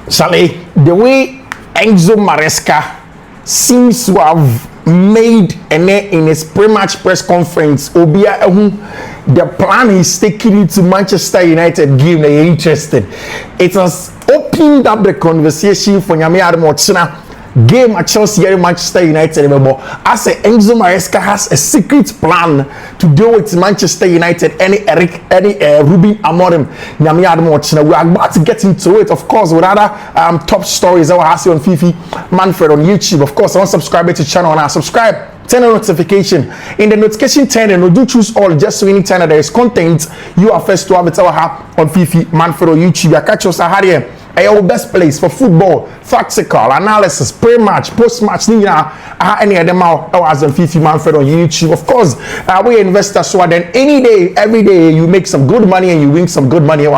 Sally, the way Enzo Maresca seems to have made in his pre-match press conference, the plan is taking it to Manchester United game. They are interested. It has opened up the conversation for Nyame Admochina game at Chelsea and Manchester United. I say Enzo Maresca has a secret plan to deal with Manchester United. Any Ruben Amorim, Nyame Admochina. We are about to get into it, of course, with other top stories that we have on Fiifi-Manfred on YouTube. Of course, I want to subscribe to the channel and subscribe. Turn on notification. In the notification turn, and do choose all just so anytime that there is content, you are first to have it on Fiifi-Manfred on YouTube. I catch us here. Our best place for football, tactical analysis, pre-match, post-match. Any of them out as on Fiifi-Manfred on YouTube. Of course, we investors so then any day, every day, you make some good money and you win some good money on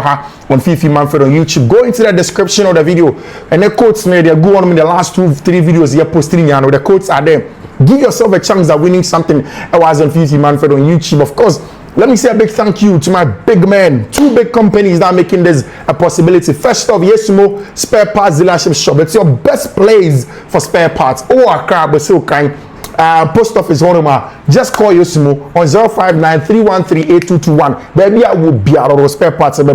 Fiifi-Manfred on YouTube. Go into the description of the video and the quotes made there. Go on in the last 2-3 videos here posting. The quotes are there. Give yourself a chance at winning something. I was on Fiifi-Manfred on YouTube. Of course, let me say a big thank you to my big men. 2 big companies that are making this a possibility. First off, Yesimo Spare Parts Dealership Shop. It's your best place for spare parts. Accra, but so kind. Post office Honoma. Just call Yesimo on 059-313-8221. Baby, I will be out of spare parts. And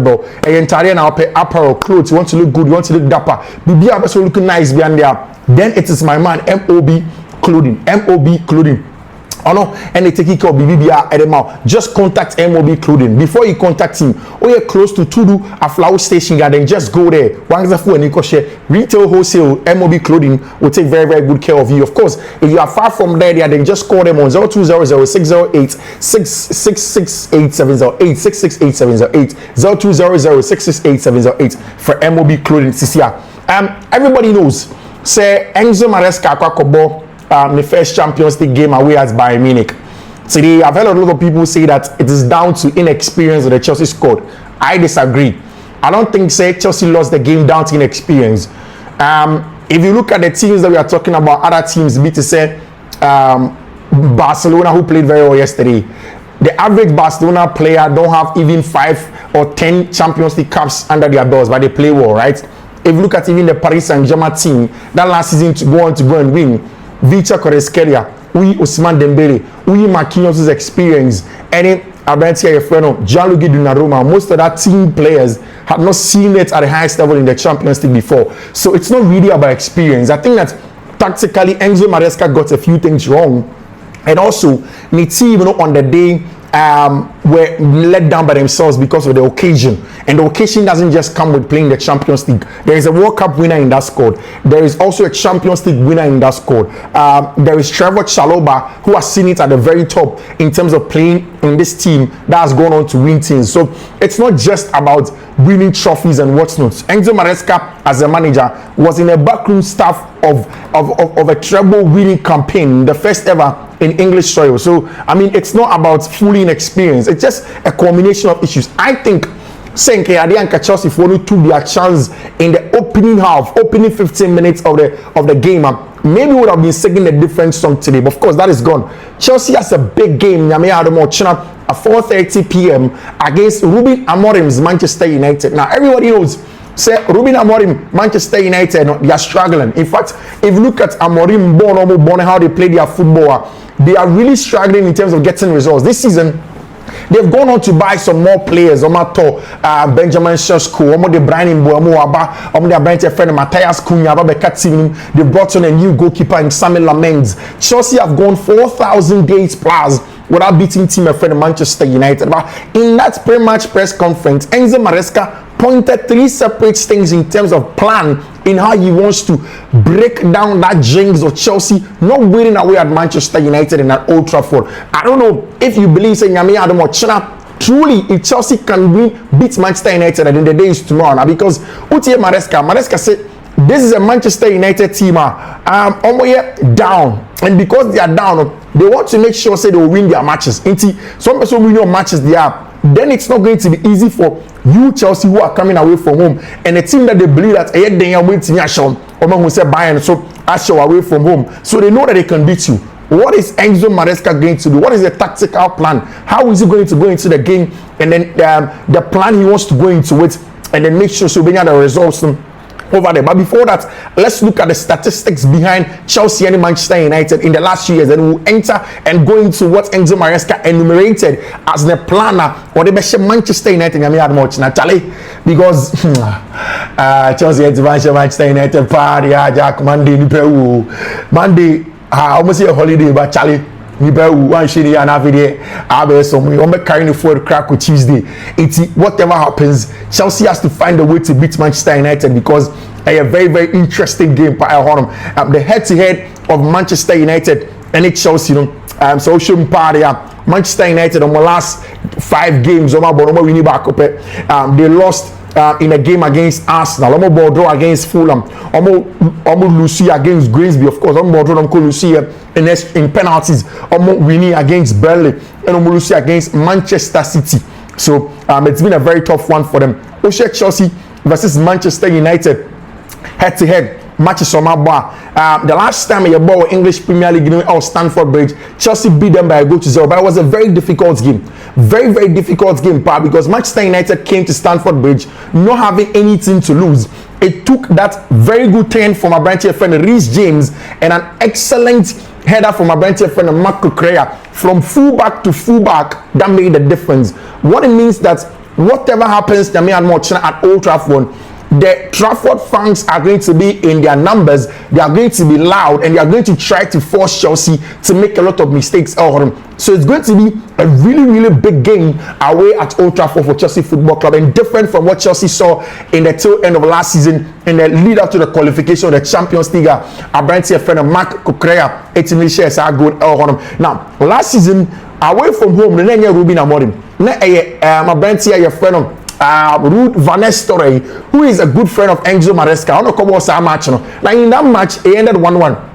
entire now pay apparel, clothes. You want to look good, you want to look dapper. Be also looking nice behind there. Then it is my man, MOB Clothing. And they take care of BBBR at the mouth. Just contact MOB Clothing. Before you contact him, you're close to Tudu, a flower station garden, just go there. Retail, wholesale, MOB Clothing will take very, very good care of you. Of course, if you are far from there, then just call them on 0200-608-668-708, 0200-668-708 for MOB Clothing. Everybody knows, say Enzo Maresca Kwakobo. The first Champions League game away as Bayern Munich. Today, I've heard a lot of people say that it is down to inexperience of the Chelsea squad. I disagree. I don't think Chelsea lost the game down to inexperience. If you look at the teams that we are talking about, other teams, be to say Barcelona, who played very well yesterday. The average Barcelona player don't have even 5 or 10 Champions League cups under their belts, but they play well, right? If you look at even the Paris Saint-Germain team, that last season to go and win. Vicha Koreskelia, Ousmane Dembele, Marquinhos' experience, any Abentia Efreno, Gianluigi Donnarumma, most of that team players have not seen it at the highest level in the Champions League before. So it's not really about experience. I think that tactically Enzo Maresca got a few things wrong. And also, the team, on the day, were let down by themselves because of the occasion. And the occasion doesn't just come with playing the Champions League. There is a World Cup winner in that squad. There is also a Champions League winner in that squad. There is Trevor Chalobah, who has seen it at the very top in terms of playing in this team that has gone on to win things. So it's not just about winning trophies and whatnot. Enzo Maresca, as a manager, was in a backroom staff of a treble winning campaign, the first ever in English soil. So it's not about fully inexperienced. It's just a combination of issues. I think Senke Ade and Chelsea took their chance in the opening 15 minutes of the game. Maybe would have been singing a different song today, but of course that is gone. Chelsea has a big game at 4:30 p.m. against Ruben Amorim's Manchester United. Now everybody knows, say Ruben Amorim, Manchester United, they are struggling. In fact, if you look at Amorim, Bono, how they play their football, they are really struggling in terms of getting results. This season, they've gone on to buy some more players. Benjamin Sesko, the Brian Mboamo, the Brian friend Matthias Cunha, they brought on a new goalkeeper in Samuel Lamens. Chelsea have gone 4,000 days plus without beating team friend Manchester United. But in that pre-match press conference, Enzo Maresca pointed 3 separate things in terms of plan in how he wants to break down that jinx of Chelsea not winning away at Manchester United in at Old Trafford. I don't know if you believe saying truly if Chelsea can beat Manchester United and in the days tomorrow now, because Utie Maresca said this is a Manchester United team down, and because they are down, they want to make sure they will win their matches. Some people win your matches then it's not going to be easy for you Chelsea who are coming away from home and a team that they believe that they are waiting Bayern so Asher away from home, so they know that they can beat you. What is Enzo Maresca going to do? What is the tactical plan? How is he going to go into the game, and then the plan he wants to go into it, and then make sure so we have the results over there. But before that, let's look at the statistics behind Chelsea and Manchester United in the last 2 years, and we'll enter and go into what Enzo Maresca enumerated as the planner or the best Manchester United. I mean, I much Natalie because Chelsea and Manchester United party, Jack Monday, Monday, almost a holiday, but Charlie. One shitty and every day. I be some we carrying the forward crack with Tuesday. It's whatever happens, Chelsea has to find a way to beat Manchester United because a very, very interesting game. The head-to-head of Manchester United and Chelsea, so show party. Manchester United on the last 5 games, they lost in a game against Arsenal, almost draw against Fulham, almost lose against Grimsby, of course, almost draw lose in penalties, almost winning against Burnley, and almost lose against Manchester City. So it's been a very tough one for them. Chelsea versus Manchester United head-to-head matches on my bar. The last time you bought English Premier League out Stamford Bridge, Chelsea beat them by a goal to 0, but it was a very difficult game. Very, very difficult game, because Manchester United came to Stamford Bridge not having anything to lose. It took that very good turn from my branch friend Reece James and an excellent header from my branch friend Mark Cucurella from fullback to fullback that made the difference. What it means that whatever happens to me and Mochina at Old Trafford, the Trafford fans are going to be in their numbers, they are going to be loud, and they are going to try to force Chelsea to make a lot of mistakes. So it's going to be a really, really big game away at Old Trafford for Chelsea Football Club, and different from what Chelsea saw in the tail end of last season in the lead up to the qualification of the Champions League. I brought a friend of Mark Cucurella, 18 shares are good. Now, last season, away from home, the name Ruben Amorim. My brand here, your friend of Ruud van Nistelrooy, who is a good friend of Enzo Maresca. I don't know what's that match. Now in that match, it ended 1-1.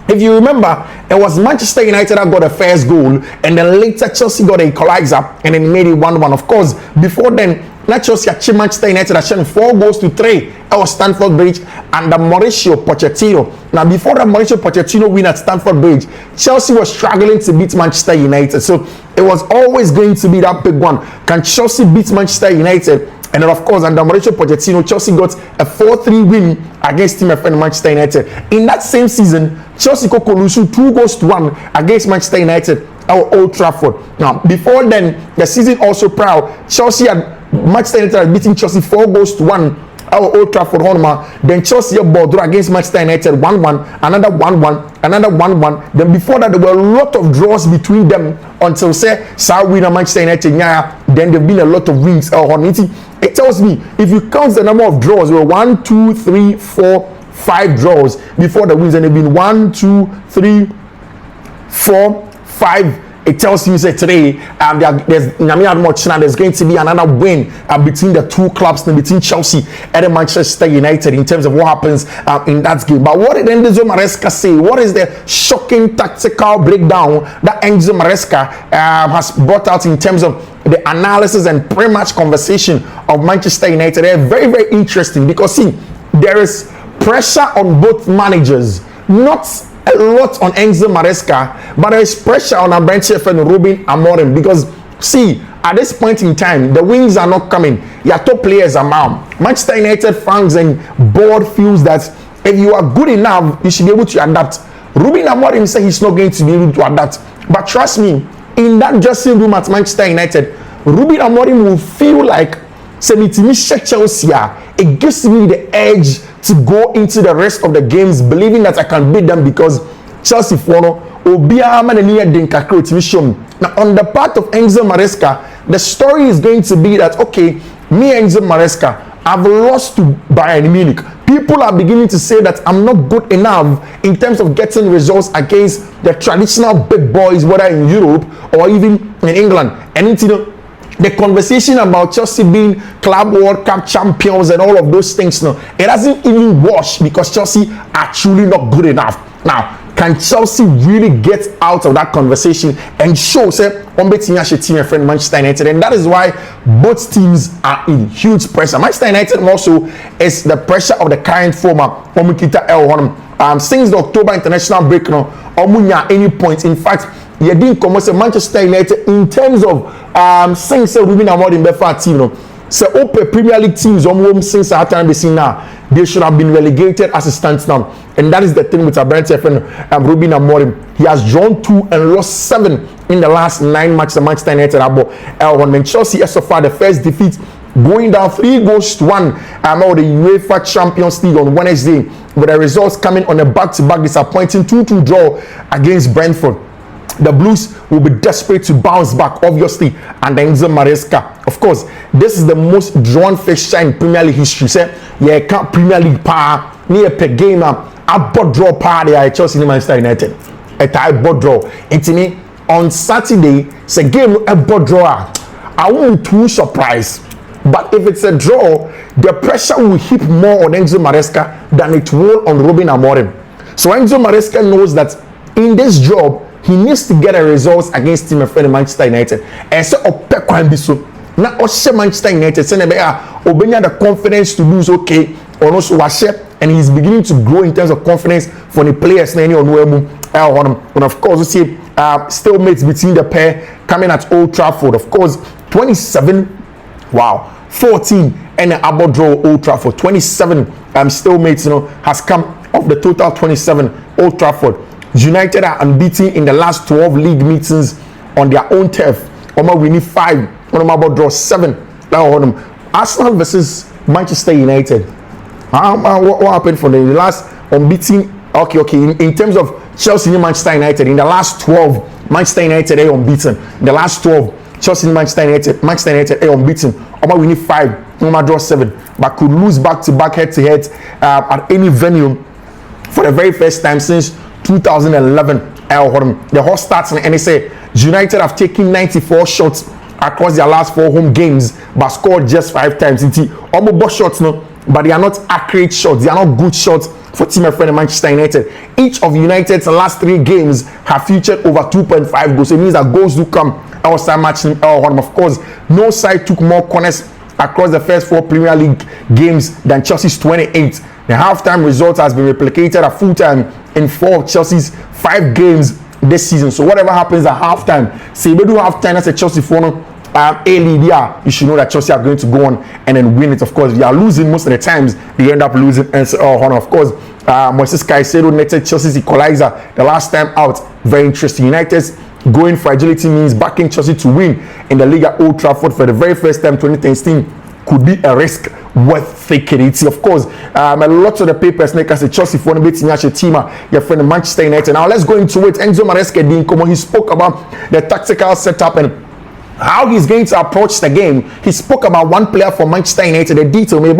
If you remember, it was Manchester United that got the first goal, and then later Chelsea got a equalizer, and then made it 1-1. Of course, before then, not Chelsea achieved Manchester United achieved 4-3 at Stamford Bridge under Mauricio Pochettino. Now, before that Mauricio Pochettino win at Stamford Bridge, Chelsea was struggling to beat Manchester United. So it was always going to be that big one. Can Chelsea beat Manchester United? And then, of course, under Mauricio Pochettino, Chelsea got a 4-3 win against Team FN Manchester United. In that same season, Chelsea got 2-1 against Manchester United at Old Trafford. Now, before then, the season also prior, Manchester United had beaten Chelsea 4-1 at Old Trafford. Then Chelsea bought against Manchester United 1-1, another 1-1, another 1-1. Then before that, there were a lot of draws between them until say winner Manchester United. Then there've been a lot of wins. It tells me if you count the number of draws, there were 1, 2, 3, 4, 5 draws before the wins, and they've been 1, 2, 3, 4, 5. It tells you that today there's going to be another win between the two clubs, between Chelsea and Manchester United, in terms of what happens in that game. But what did Enzo Maresca say? What is the shocking tactical breakdown that Enzo Maresca has brought out in terms of the analysis and pre-match conversation of Manchester United? They're very, very interesting because there is pressure on both managers, not a lot on Enzo Maresca, but there is pressure on our bench friend Ruben Amorim, because at this point in time, the wings are not coming. Your top players are now. Manchester United fans and board feels that if you are good enough, you should be able to adapt. Ruben Amorim said he's not going to be able to adapt. But trust me, in that dressing room at Manchester United, Ruben Amorim will feel like Chelsea. It gives me the edge to go into the rest of the games believing that I can beat them, because Chelsea now on the part of Enzo Maresca, the story is going to be that me Enzo Maresca, I've lost to Bayern Munich. People are beginning to say that I'm not good enough in terms of getting results against the traditional big boys, whether in Europe or even in England. And the conversation about Chelsea being Club World Cup champions and all of those things, it doesn't even wash, because Chelsea are truly not good enough. Now, can Chelsea really get out of that conversation and show team friend Manchester United? And that is why both teams are in huge pressure. Manchester United also is the pressure of the current former since the October international break, any point. In fact, you didn't come Manchester United in terms of since Ruben Amorim Befa team, So Ope Premier League teams since our time they see now, they should have been relegated as it stands now. And that is the thing with Abrante friend Ruben Amorim. He has drawn 2 and lost 7 in the last 9 matches. The Manchester United about when Chelsea has so far the first defeat, going down 3-1 of the UEFA Champions League on Wednesday, with the results coming on a back-to-back disappointing 2-2 draw against Brentford. The Blues will be desperate to bounce back, obviously, and Enzo Maresca. Of course, this is the most drawn fixture in Premier League history. Say, yeah, can't Premier League power near per game. A board draw party at Chelsea and Manchester United. A tie board draw. It's on Saturday. It's a game a board draw. I won't be too surprised. But if it's a draw, the pressure will hit more on Enzo Maresca than it will on Ruben Amorim. So Enzo Maresca knows that in this job, he needs to get a results against Team Friend Manchester United. And so Opekwan Biso. Now Manchester United send Obenya the confidence to lose okay. Or also and he's beginning to grow in terms of confidence for the players. And of course, you see stalemates between the pair coming at Old Trafford. Of course, 27. Wow. 14 and an about draw Old Trafford. 27 stalemates, has come off the total 27 Old Trafford. United are unbeaten in the last 12 league meetings on their own turf. We need 5. About draw 7. Arsenal versus Manchester United. What happened for the last unbeaten? Okay. In terms of Chelsea and Manchester United, in the last 12, Manchester United are unbeaten. In the last 12. Chelsea and Manchester United are unbeaten. We need 5. Draw 7. But could lose back-to-back head-to-head at any venue for the very first time since 2011. The hot starts and they say United have taken 94 shots across their last 4 home games, but scored just 5 times. Almost shots, but they are not accurate shots. They are not good shots for Team Friend Manchester United. Each of United's last 3 games have featured over 2.5 goals. So it means that goals do come outside matching. Of course, no side took more corners across the first 4 Premier League games than Chelsea's 28. The halftime result has been replicated at full time in 4 of Chelsea's 5 games this season. So whatever happens at halftime, say we do halftime as a Chelsea phone. You should know that Chelsea are going to go on and then win it. Of course, they are losing most of the times. They end up losing. And so, of course, Moises Caicedo netted Chelsea's equalizer the last time out. Very interesting. United's going for agility means backing Chelsea to win in the league at Old Trafford for the very first time. 2010 could be a risk worth taking. It's of course a lot of the papers make us a Chelsea for a team your friend Manchester United. Now let's go into it. Enzo Maresca he spoke about the tactical setup and how he's going to approach the game. He spoke about one player for Manchester United, the detail. We'll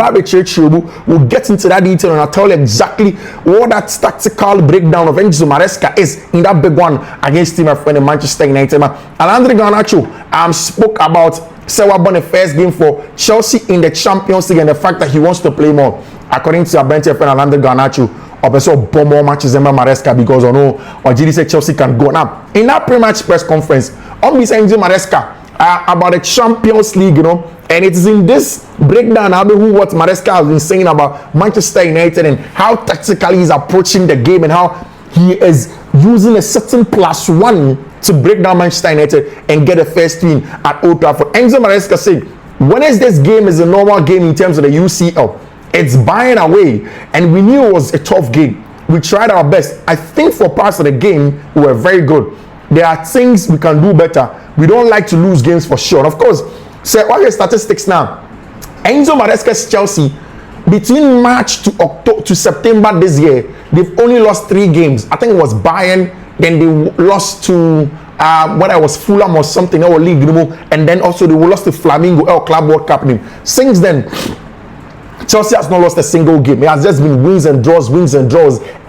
get into that detail and I'll tell you exactly what that tactical breakdown of Enzo Maresca is in that big one against Team Friend Manchester United. Alejandro Garnacho spoke about Sewa won the first game for Chelsea in the Champions League and the fact that he wants to play more. According to Abrante friend Alejandro Garnacho, also bomb more matches than Maresca because GD said Chelsea can go. Now, in that pre-match press conference, on Miss Enzo Maresca about the Champions League, and it is in this breakdown what Maresca has been saying about Manchester United and how tactically he's approaching the game and how he is using a certain +1 to break down Manchester United and get a first win at Old Trafford. Enzo Maresca said, Wednesday's game is a normal game in terms of the UCL. It's Bayern away, and we knew it was a tough game. We tried our best. I think for parts of the game, we were very good. There are things we can do better. We don't like to lose games for sure. Of course, so all your statistics now. Enzo Maresca's Chelsea, between March to September this year, they've only lost 3 games. I think it was Bayern, then they lost to whether it was Fulham or something, or league, and then also they lost to Flamengo Club World Cup. Since then, Chelsea has not lost a single game. It has just been wins and draws,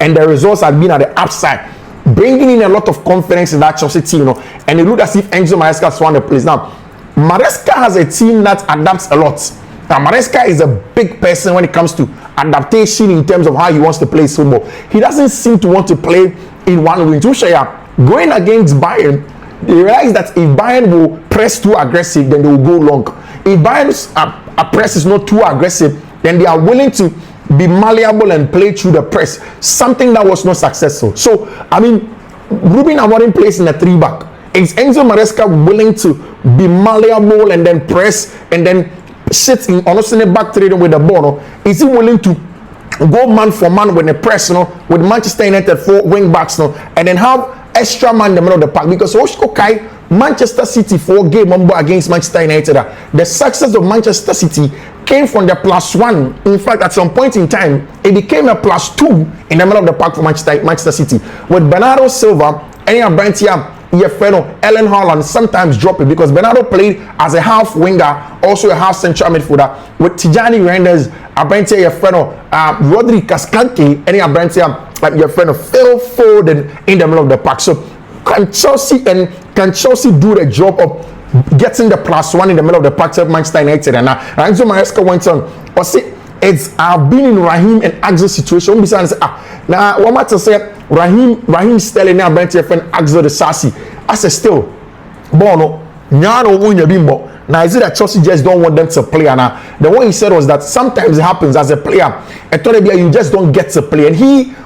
and the results have been at the upside, bringing in a lot of confidence in that Chelsea team. And it looked as if Enzo Maresca has won the place. Now, Maresca has a team that adapts a lot. Now, Maresca is a big person when it comes to adaptation in terms of how he wants to play football. He doesn't seem to want to play in one wing. Going against Bayern, they realize that if Bayern will press too aggressive, then they will go long. If Bayern's press is not too aggressive, then they are willing to be malleable and play through the press. Something that was not successful. So, Ruben Amorim plays in a 3-back. Is Enzo Maresca willing to be malleable and then press and then sits in honestly back trading with the ball, no, is he willing to go man for man with the press, no, with Manchester United 4 wing backs, no, and then have extra man in the middle of the park? Because okay, Manchester City 4 game against Manchester United, the success of Manchester City came from the +1. In fact, at some point in time, it became a +2 in the middle of the park for Manchester City, with Bernardo Silva and Brantia, Ellen Haaland sometimes drop it, because Bernardo played as a half winger, also a half central midfielder, with Tijani Reinders, Abrantia Rodri Cascante, and Abrantia Phil Foden in the middle of the park. So can Chelsea do the job of getting the +1 in the middle of the park to Manchester United? And now Enzo Maresca went on, or say I've been in Raheem and Axel situation. Now what matter say Raheem Sterling and Abrantia Axel the Sassy. I said still Bono Nyano Unya Bimbo. Now is it that Chelsea just don't want them to play? And the one he said was that sometimes it happens as a player. At Torrebia, you just don't get to play. And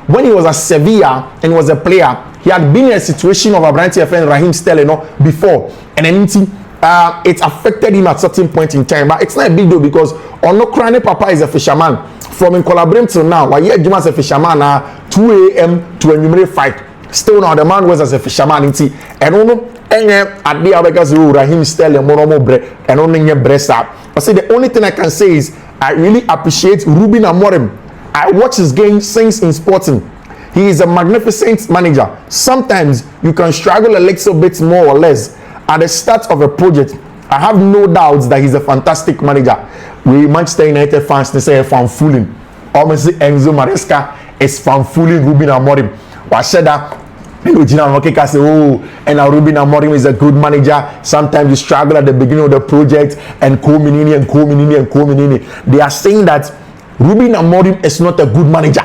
when he was at Sevilla and was a player, he had been in a situation of Abrantia and Raheem Sterling before, and then it affected him at certain point in time. But it's not a big deal, because Onokrane Papa is a fisherman. From in collaborating till now, while yet Juma as a fisherman 2 a.m. to a numerate fight. Still now the man was as a fisherman and at the Abegas Raheem Sterling Moromo Bre and only Bressa. I say the only thing I can say is I really appreciate Ruben Amorim. I watch his game since in Sporting. He is a magnificent manager. Sometimes you can struggle a little bit more or less at the start of a project. I have no doubts that he's a fantastic manager. We Manchester United fans, they say fan fooling. Obviously Enzo Maresca is fan fooling Ruben Amorim. I said that and Ruben Amorim is a good manager. Sometimes you struggle at the beginning of the project and Kominini. They are saying that Ruben Amorim is not a good manager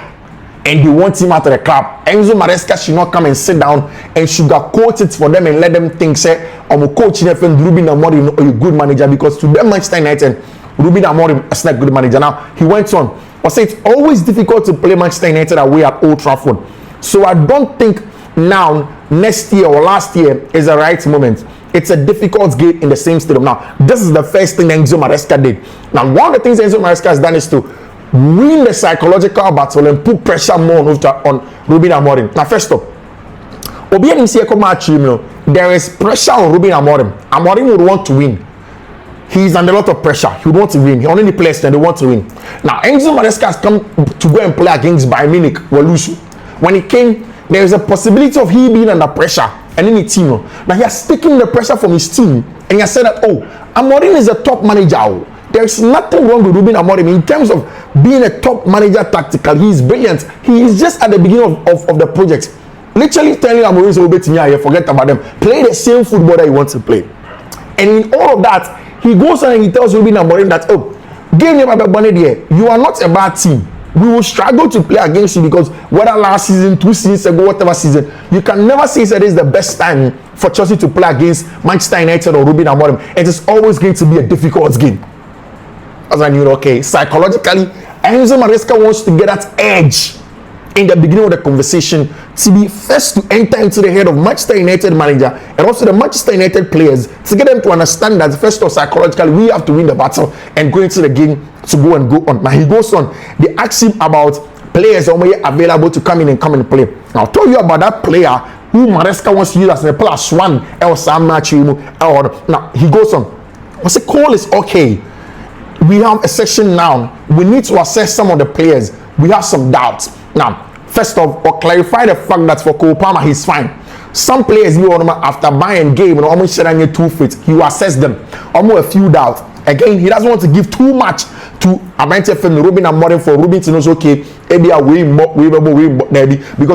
and they want him out of the club. Enzo Maresca should not come and sit down and sugarcoat it for them and let them think, say, I'm a coach in Ruben Amorim is a good manager, because to them Manchester United, Ruben Amorim is not a good manager. Now, he went on. I say it's always difficult to play Manchester United away at Old Trafford. So I don't think now, next year or last year is the right moment. It's a difficult game in the same stadium. Now, this is the first thing Enzo Maresca did. Now, one of the things Enzo Maresca has done is to win the psychological battle and put pressure more on Ruben Amorim. Now, first up, there is pressure on Ruben Amorim. Amorim would want to win. He's under a lot of pressure. He would want to win. He only plays and they want to win. Now, Enzo Maresca has come to go and play against Bayern Munich. When he came, there is a possibility of he being under pressure and in the team. Now, he has taken the pressure from his team and he has said that, Amorim is a top manager. There's nothing wrong with Ruben Amorim in terms of being a top manager tactical. He is brilliant. He is just at the beginning of the project. Literally telling Amorim to forget about them. Play the same football that he wants to play. And in all of that, he goes on and he tells Ruben Amorim that, you are not a bad team. We will struggle to play against you, because whether last season, 2 seasons ago, whatever season, you can never say that is the best time for Chelsea to play against Manchester United or Ruben Amorim. It is always going to be a difficult game. As I knew, psychologically, Enzo Maresca wants to get that edge in the beginning of the conversation, to be first to enter into the head of Manchester United manager and also the Manchester United players, to get them to understand that first of all, psychologically, we have to win the battle and go into the game to go on. Now he goes on. They ask him about players available to come in and play. Now I'll tell you about that player who Maresca wants to use as a +1 else match. Now he goes on. I say Cole is okay. We have a section now. We need to assess some of the players. We have some doubts. Now, first of all, clarify the fact that for Cole Palmer, he's fine. Some players, after buying game, almost sharing 2 feet, you assess them. Almost a few doubts. Again, he doesn't want to give too much to Abrantia and Ruben Amorim for Ruben to know, okay, because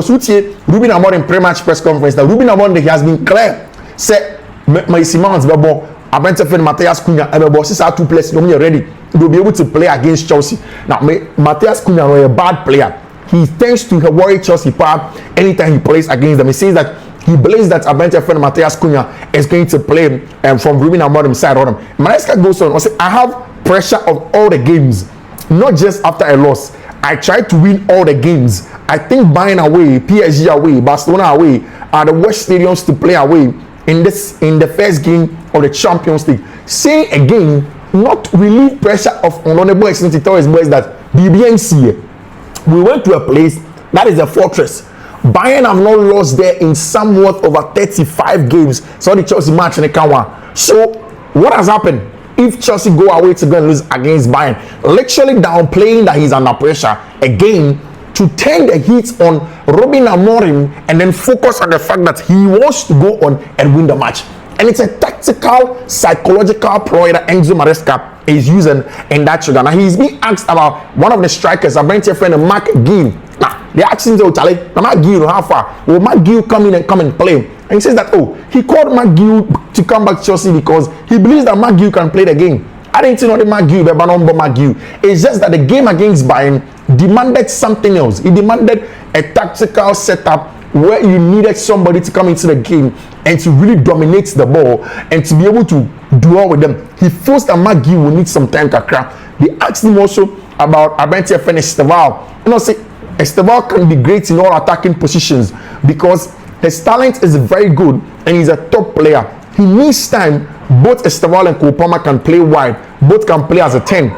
Ruben Amorim pre-match press conference, that Ruben Amorim, he has been clear, said, my Simons, Abrantia and Matthias Cunha, since our 2 players, you're ready, they'll be able to play against Chelsea. Now, Matthias Cunha is a bad player. He tends to worry Chelsea part anytime he plays against them. He says that he believes that Abrantia friend Matthias Cunha is going to play from Ruben Amorim's side on him. Maresca goes on. I have pressure of all the games, not just after a loss. I try to win all the games. I think Bayern away, PSG away, Barcelona away are the worst stadiums to play away in the first game of the Champions League. Saying again, not relieve pressure of honorable excellence to tell his boys that BBNC, we went to a place that is a fortress. Bayern have not lost there in somewhat over 35 games. So the Chelsea match in the Kawa. So what has happened? If Chelsea go away to go and lose against Bayern, literally downplaying that he's under pressure again, to turn the heat on Ruben Amorim and then focus on the fact that he wants to go on and win the match. And it's a tactical, psychological ploy that Enzo Maresca is using in that regard. Now he's being asked about one of the strikers, a friend Mark Gill. Now they asked him to tell him, Mark Gill, how far will Mark Gill come in and come and play? And he says that, oh, he called Mark Gill to come back to Chelsea because he believes that Mark Gill can play the game. I didn't know the Mark Gill, but Mark Gill. It's just that the game against Bayern demanded something else. It demanded a tactical setup where you needed somebody to come into the game and to really dominate the ball and to be able to duel with them. He forced that Mark Gill will need some time to crack. They asked him also about Abentia and Esteval. You know, say Esteval can be great in all attacking positions because his talent is very good and he's a top player. He needs time. Both Esteval and Kopama can play wide. Both can play as a 10.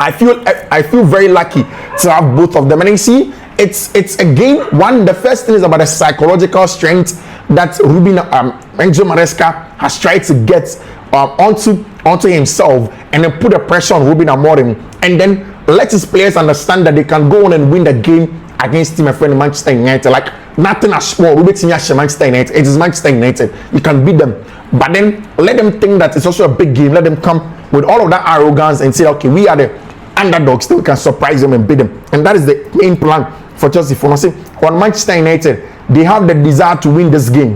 I feel very lucky to have both of them. And you see, it's again one. The first thing is about the psychological strength that Enzo Maresca has tried to get onto himself, and then put the pressure on Ruben Amorim, and then let his players understand that they can go on and win the game against team friend Manchester United. Like nothing as small. Manchester United. It is Manchester United. You can beat them, but then let them think that it's also a big game. Let them come with all of that arrogance and say, okay, we are the underdogs, still can surprise them and beat them. And that is the main plan for Chelsea. For nothing, on Manchester United, they have the desire to win this game.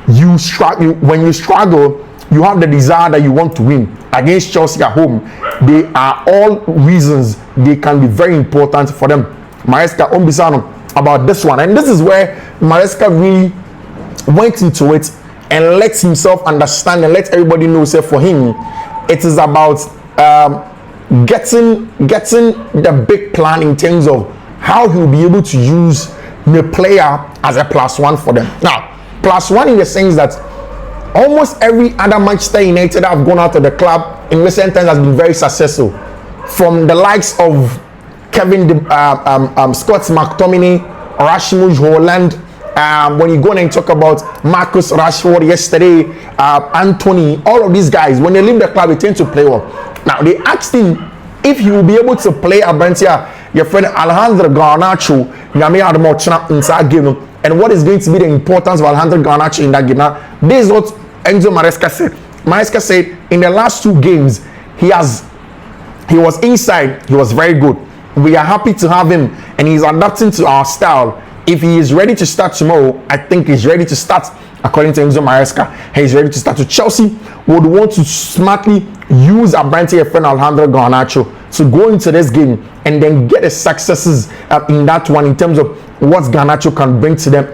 When you struggle, you have the desire that you want to win. Against Chelsea at home, they are all reasons they can be very important for them. Maresca Ombisano about this one, and this is where Maresca really went into it and let himself understand and let everybody know. Say for him, it is about getting the big plan in terms of how he'll be able to use the player as a +1 for them. Now, +1 in the sense that almost every other Manchester United that have gone out of the club in recent times has been very successful. From the likes of Kevin, Scott McTominay, Rasmus Hojlund, when you go and talk about Marcus Rashford yesterday, Anthony, all of these guys, when they leave the club, they tend to play well. Now, they asked him if he will be able to play Abentia, your friend Alejandro Garnacho, inside game, and what is going to be the importance of Alejandro Garnacho in that game. Now, this is what Enzo Maresca said. Maresca said in the last 2 games, he was inside, he was very good. We are happy to have him, and he's adapting to our style. If he is ready to start tomorrow, I think he's ready to start. According to Enzo Maresca, he's ready to start. To Chelsea would want to smartly use Abrante friend Alejandro Garnacho to go into this game and then get the successes in that one in terms of what Garnacho can bring to them.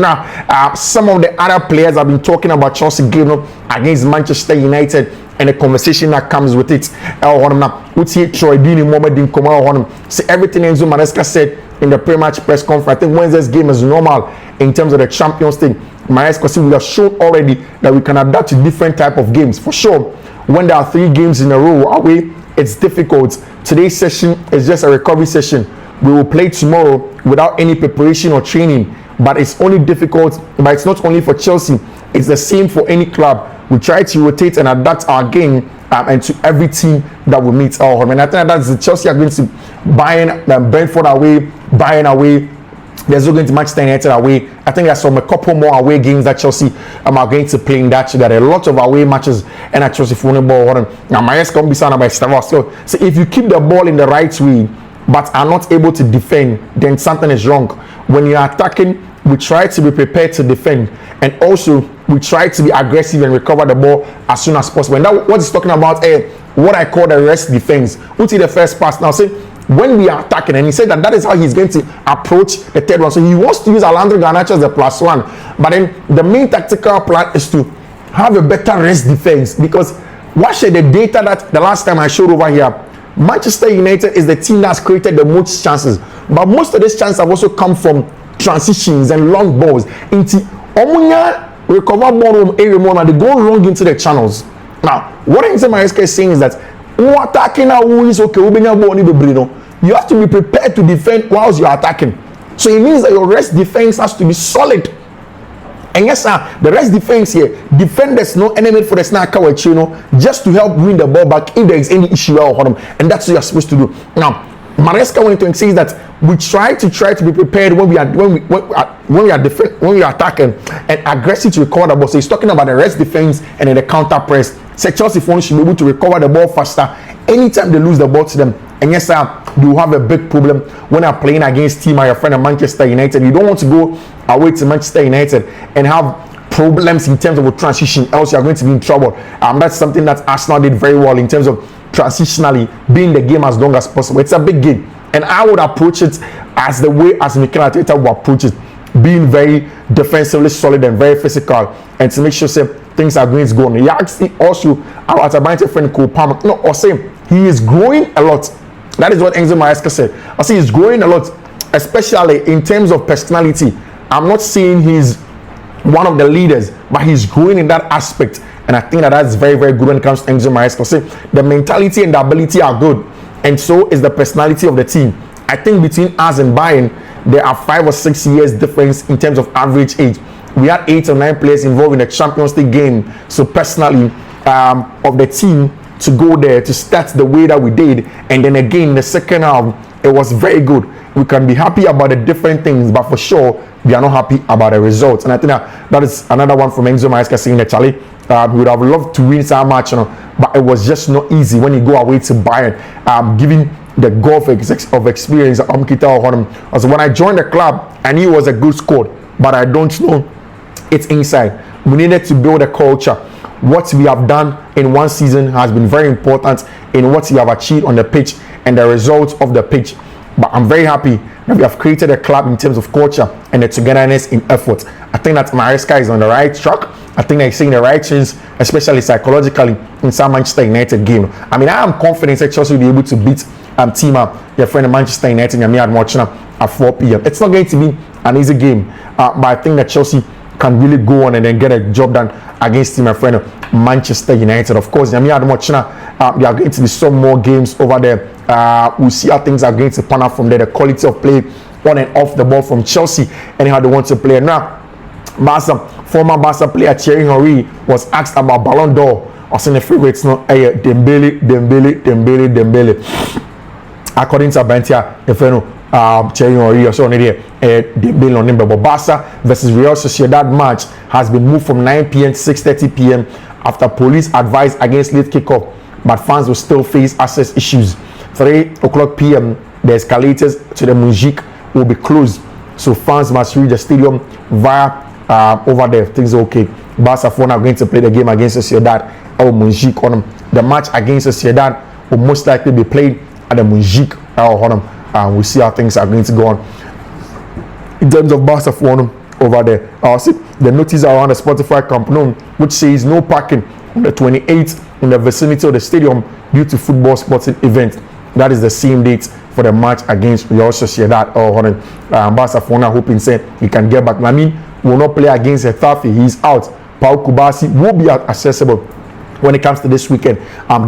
Now, some of the other players have been talking about Chelsea game against Manchester United and the conversation that comes with it. Troy Deeney, Mohamed Komara, see everything Enzo Maresca said in the pre-match press conference. I think Wednesday's game is normal in terms of the Champions League. Maresca, we have shown already that we can adapt to different type of games. For sure, when there are 3 games in a row away, it's difficult. Today's session is just a recovery session. We will play tomorrow without any preparation or training, but it's only difficult. But it's not only for Chelsea, it's the same for any club. We try to rotate and adapt our game and to every team that we meet. I think that's the Chelsea are going to Bayern, Brentford away, Bayern away. There's also going to Manchester United away. I think there's a couple more away games that Chelsea are going to play in that. There are a lot of away matches and at Chelsea for the ball. Now, Maresca can be signed by Stavros. So if you keep the ball in the right way, but are not able to defend, then something is wrong. When you are attacking, we try to be prepared to defend, and also we try to be aggressive and recover the ball as soon as possible. And that what he's talking about, what I call the rest defense. What's the first pass? Now, say when we are attacking, and he said that is how he's going to approach the third one. So he wants to use Alejandro Garnacho as a +1, but then the main tactical plan is to have a better rest defense, because watch the data that the last time I showed over here. Manchester United is the team that's created the most chances, but most of these chances have also come from transitions and long balls into Omunya recover ball from area more, and they go wrong into the channels. Now, what Enzo Maresca is saying is that Who attacking now? Who is okay? You have to be prepared to defend whilst you are attacking. So it means that your rest defense has to be solid. And yes, sir, the rest defense here, defenders no enemy for the snack just to help win the ball back if there is any issue on them, and that's what you're supposed to do. Now, Maresca went to say that we try to be prepared when we are attacking and aggressive to recover the ball. So he's talking about the rest defense and then the counter press. So Chelsea fans should be able to recover the ball faster anytime they lose the ball to them. And yes, sir, you have a big problem when you're playing against team or your friend of Manchester United. You don't want to go away to Manchester United and have problems in terms of a transition, else you're going to be in trouble. That's something that Arsenal did very well in terms of transitionally being the game as long as possible. It's a big game, and I would approach it as the way as Mikel Arteta would approach it, being very defensively solid and very physical, and to make sure things are going to go on. He actually also our Atabante friend Cole Palmer, or say he is growing a lot. That is what Enzo Maresca said. I see he's growing a lot, especially in terms of personality. I'm not saying he's one of the leaders, but he's growing in that aspect. And I think that's very, very good when it comes to Enzo Maresca. So the mentality and the ability are good. And so is the personality of the team. I think between us and Bayern, there are 5 or 6 years difference in terms of average age. We had 8 or 9 players involved in the Champions League game. So personally, of the team to go there to start the way that we did, and then again in the second half it was very good. We can be happy about the different things, but for sure we are not happy about the results. And I think that is another one from Enzo Maresca saying that Charlie, we would have loved to win so much, but it was just not easy when you go away to Bayern, giving the golf of experience also when I joined the club, I knew it was a good squad, but I don't know it's inside. We needed to build a culture. What we have done in one season has been very important in what we have achieved on the pitch and the results of the pitch. But I'm very happy that we have created a club in terms of culture and the togetherness in effort. I think that Maresca is on the right track. I think they're saying the right things, especially psychologically in some Manchester United game. I mean, I am confident that Chelsea will be able to beat team up your friend of Manchester United and me at watching at 4 p.m. It's not going to be an easy game, but I think that Chelsea can really go on and then get a job done against my friend Manchester United. Of course, there are going to be some more games over there. We'll see how things are going to pan out from there. The quality of play on and off the ball from Chelsea and how they want to play. Now, former Barca player Thierry Henry was asked about Ballon d'Or. I was in the favorites, Dembele. According to Abantia, Thierry Henry also on there. Dembele on number. But Barca versus Real Sociedad match has been moved from 9 p.m. to 6:30 p.m. after police advised against late kickoff, but fans will still face access issues. 3 o'clock p.m. the escalators to the Montjuic will be closed, so fans must reach the stadium via over there. Things are okay. Barca are going to play the game against Sociedad or Montjuic on them. The match against Sociedad will most likely be played at the Montjuic on them. We'll see how things are going to go on in terms of Barca over there. See the notice around the Spotify Camp Nou, which says no parking on the 28th in the vicinity of the stadium due to football sporting event. That is the same date for the match against Real Sociedad or Barca hoping say he can get back. Lamin will not play against Getafe. He's out. Pau Kubasi will be accessible when it comes to this weekend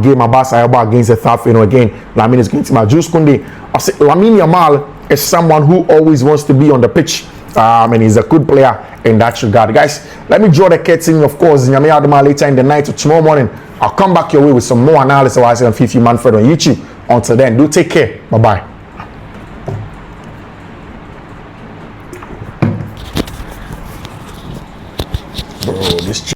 game Barca against Getafe. Again, Lamin is going to match. Jules Koundé. Lamine Yamal is someone who always wants to be on the pitch, and he's a good player in that regard. Guys, let me draw the curtain. Of course, later in the night or tomorrow morning, I'll come back your way with some more analysis of Arsenal and Fiifi-Manfred on YouTube. Until then, do take care. Bye-bye. Bro, this